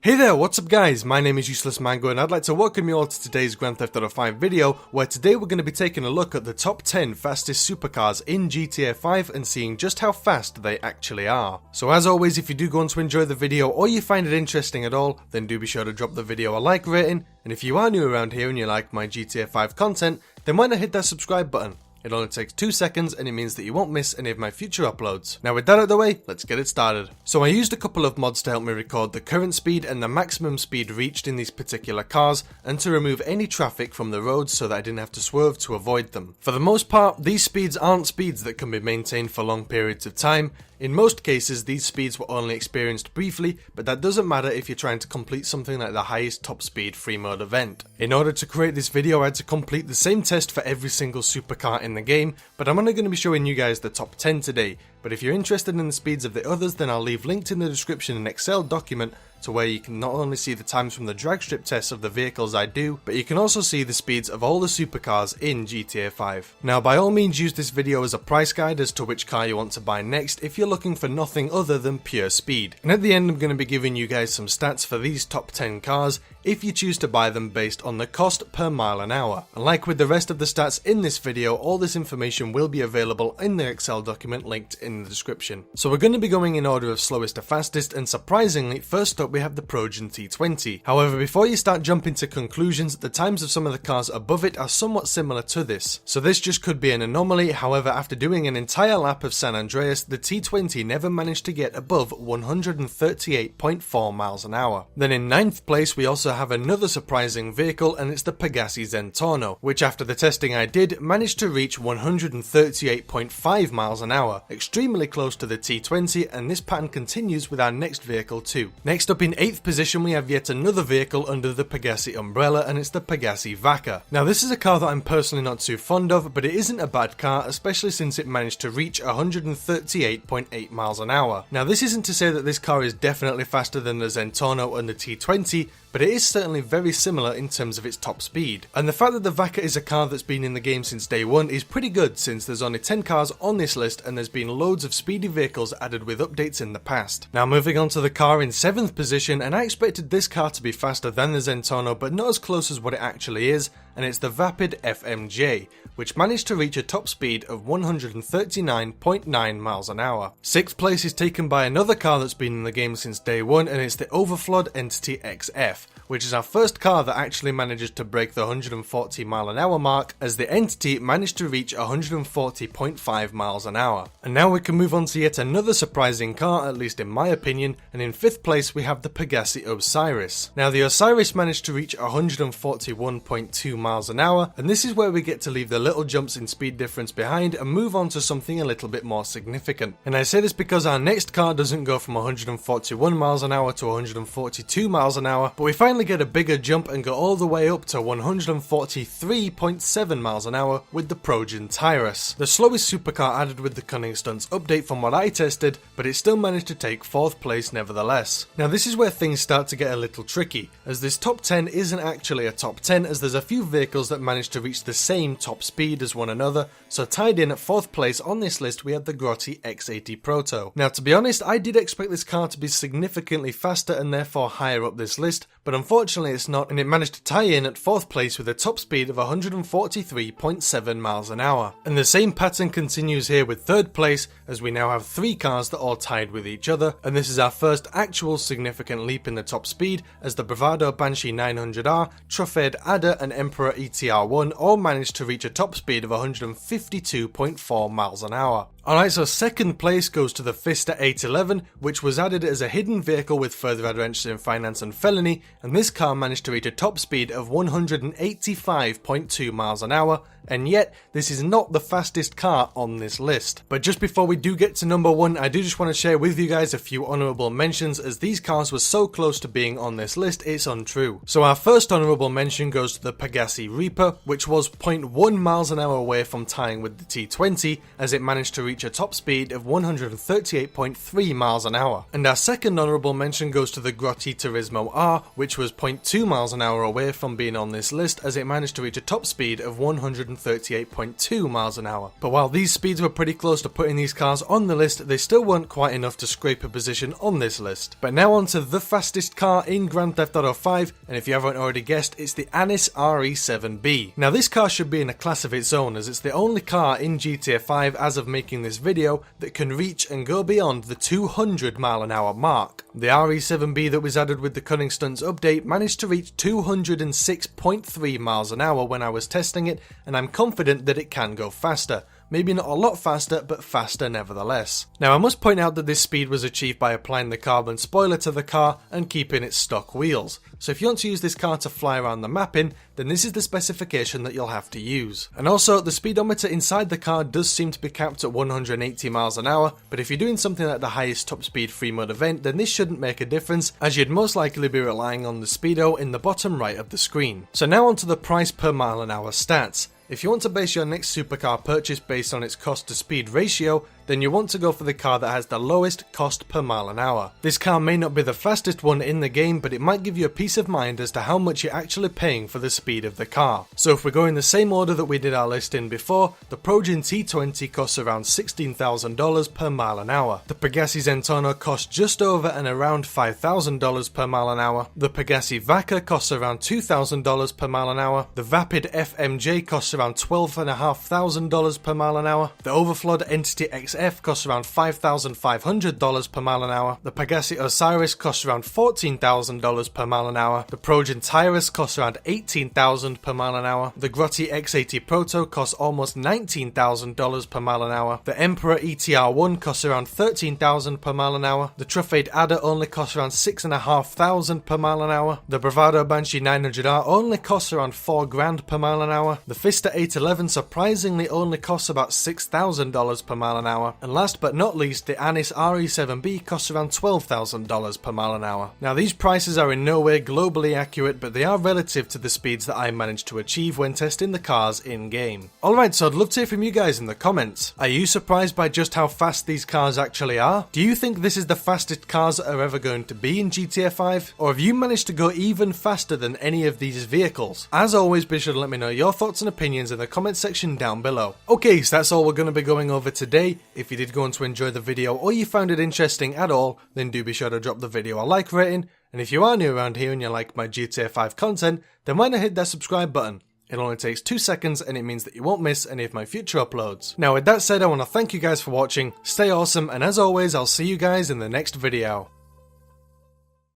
Hey there, what's up guys? My name is Useless Mango and I'd like to welcome you all to today's Grand Theft Auto 5 video, where today we're going to be taking a look at the top 10 fastest supercars in GTA 5 and seeing just how fast they actually are. So as always, if you do go on to enjoy the video or you find it interesting at all, then do be sure to drop the video a like rating, and if you are new around here and you like my GTA 5 content, then why not hit that subscribe button? It only takes 2 seconds and it means that you won't miss any of my future uploads. Now with that out of the way, let's get it started. So I used a couple of mods to help me record the current speed and the maximum speed reached in these particular cars, and to remove any traffic from the roads so that I didn't have to swerve to avoid them. For the most part, these speeds aren't speeds that can be maintained for long periods of time. In most cases, these speeds were only experienced briefly, but that doesn't matter if you're trying to complete something like the highest top speed free mode event. In order to create this video, I had to complete the same test for every single supercar in the game, but I'm only going to be showing you guys the top 10 today. But if you're interested in the speeds of the others, then I'll leave linked in the description an Excel document to where you can not only see the times from the drag strip tests of the vehicles I do, but you can also see the speeds of all the supercars in GTA 5. Now by all means use this video as a price guide as to which car you want to buy next if you're looking for nothing other than pure speed. And at the end I'm going to be giving you guys some stats for these top 10 cars if you choose to buy them based on the cost per mile an hour. And like with the rest of the stats in this video, all this information will be available in the Excel document linked in the description. So we're going to be going in order of slowest to fastest, and surprisingly, first up we have the Progen T20. However, before you start jumping to conclusions, the times of some of the cars above it are somewhat similar to this. So this just could be an anomaly. However, after doing an entire lap of San Andreas, the T20 never managed to get above 138.4 miles an hour. Then in 9th place we also have another surprising vehicle, and it's the Pegassi Zentorno, which after the testing I did managed to reach 138.5 miles an hour, extremely close to the T20, and this pattern continues with our next vehicle too. Next up in 8th position we have yet another vehicle under the Pegassi umbrella, and it's the Pegassi Vaca. Now this is a car that I'm personally not too fond of, but it isn't a bad car, especially since it managed to reach 138.8 miles an hour. Now this isn't to say that this car is definitely faster than the Zentorno and the T20, but it is certainly very similar in terms of its top speed. And the fact that the Vaca is a car that's been in the game since day one is pretty good, since there's only 10 cars on this list and there's been loads of speedy vehicles added with updates in the past. Now moving on to the car in 7th position, and I expected this car to be faster than the Zentorno, but not as close as what it actually is, and it's the Vapid FMJ, which managed to reach a top speed of 139.9 miles an hour. 6th place is taken by another car that's been in the game since day one, and it's the Overflod Entity XF, which is our first car that actually manages to break the 140 mile an hour mark, as the Entity managed to reach 140.5 miles an hour. And now we can move on to yet another surprising car, at least in my opinion, and in 5th place we have the Pegassi Osiris. Now the Osiris managed to reach 141.2 miles an hour, and this is where we get to leave the little jumps in speed difference behind and move on to something a little bit more significant. And I say this because our next car doesn't go from 141 miles an hour to 142 miles an hour, but we finally get a bigger jump and go all the way up to 143.7 miles an hour with the Progen Tyrus, the slowest supercar added with the Cunning Stunts update from what I tested, but it still managed to take 4th place nevertheless. Now this is where things start to get a little tricky, as this top 10 isn't actually a top 10, as there's a few vehicles that managed to reach the same top speed as one another. So tied in at 4th place on this list we have the Grotti X80 Proto. Now to be honest, I did expect this car to be significantly faster and therefore higher up this list, but unfortunately it's not, and it managed to tie in at 4th place with a top speed of 143.7 miles an hour. And the same pattern continues here with 3rd place, as we now have 3 cars that all tied with each other, and this is our first actual significant leap in the top speed, as the Bravado Banshee 900R, Truffade Adder and Emperor ETR1 all managed to reach a top speed of 152.4 miles an hour. Alright, so 2nd place goes to the Fiesta 811, which was added as a hidden vehicle with further adventures in finance and felony, and this car managed to reach a top speed of 185.2 miles an hour, and yet this is not the fastest car on this list. But just before we do get to number 1, I do just want to share with you guys a few honourable mentions, as these cars were so close to being on this list it's untrue. So our first honourable mention goes to the Pegassi Reaper, which was 0.1 miles an hour away from tying with the T20, as it managed to reach reach a top speed of 138.3 miles an hour. And our second honourable mention goes to the Grotti Turismo R, which was 0.2 miles an hour away from being on this list, as it managed to reach a top speed of 138.2 miles an hour. But while these speeds were pretty close to putting these cars on the list, they still weren't quite enough to scrape a position on this list. But now on to the fastest car in Grand Theft Auto 5, and if you haven't already guessed, it's the Anis RE7B. Now this car should be in a class of its own, as it's the only car in GTA 5 as of making this video that can reach and go beyond the 200 mile an hour mark. The RE7B that was added with the Cunning Stunts update managed to reach 206.3 miles an hour when I was testing it, and I'm confident that it can go faster. Maybe not a lot faster, but faster nevertheless. Now I must point out that this speed was achieved by applying the carbon spoiler to the car and keeping its stock wheels. So if you want to use this car to fly around the mapping, then this is the specification that you'll have to use. And also, the speedometer inside the car does seem to be capped at 180 miles an hour, but if you're doing something like the highest top speed free mode event, then this shouldn't make a difference, as you'd most likely be relying on the speedo in the bottom right of the screen. So now onto the price per mile an hour stats. If you want to base your next supercar purchase based on its cost to speed ratio, then you want to go for the car that has the lowest cost per mile an hour. This car may not be the fastest one in the game, but it might give you a peace of mind as to how much you're actually paying for the speed of the car. So if we go in the same order that we did our list in before, the Progen T20 costs around $16,000 per mile an hour. The Pegassi Zentorno costs just over and around $5,000 per mile an hour. The Pegassi Vaca costs around $2,000 per mile an hour. The Vapid FMJ costs around $12,500 per mile an hour. The Overflod Entity XF costs around $5,500 per mile an hour. The Pegassi Osiris costs around $14,000 per mile an hour. The Progen Tyrus costs around $18,000 per mile an hour. The Grotti X80 Proto costs almost $19,000 per mile an hour. The Emperor ETR1 costs around $13,000 per mile an hour. The Truffade Adder only costs around $6,500 per mile an hour. The Bravado Banshee 900R only costs around $4,000 per mile an hour. The Fister 811 surprisingly only costs about $6,000 per mile an hour. And last but not least, the Anis RE7B costs around $12,000 per mile an hour. Now these prices are in no way globally accurate, but they are relative to the speeds that I managed to achieve when testing the cars in-game. Alright, so I'd love to hear from you guys in the comments. Are you surprised by just how fast these cars actually are? Do you think this is the fastest cars that are ever going to be in GTA 5? Or have you managed to go even faster than any of these vehicles? As always, be sure to let me know your thoughts and opinions in the comment section down below. Okay, so that's all we're going to be going over today. If you did go on to enjoy the video or you found it interesting at all, then do be sure to drop the video a like rating, and if you are new around here and you like my GTA 5 content, then why not hit that subscribe button? It only takes 2 seconds and it means that you won't miss any of my future uploads. Now with that said, I want to thank you guys for watching, stay awesome, and as always I'll see you guys in the next video.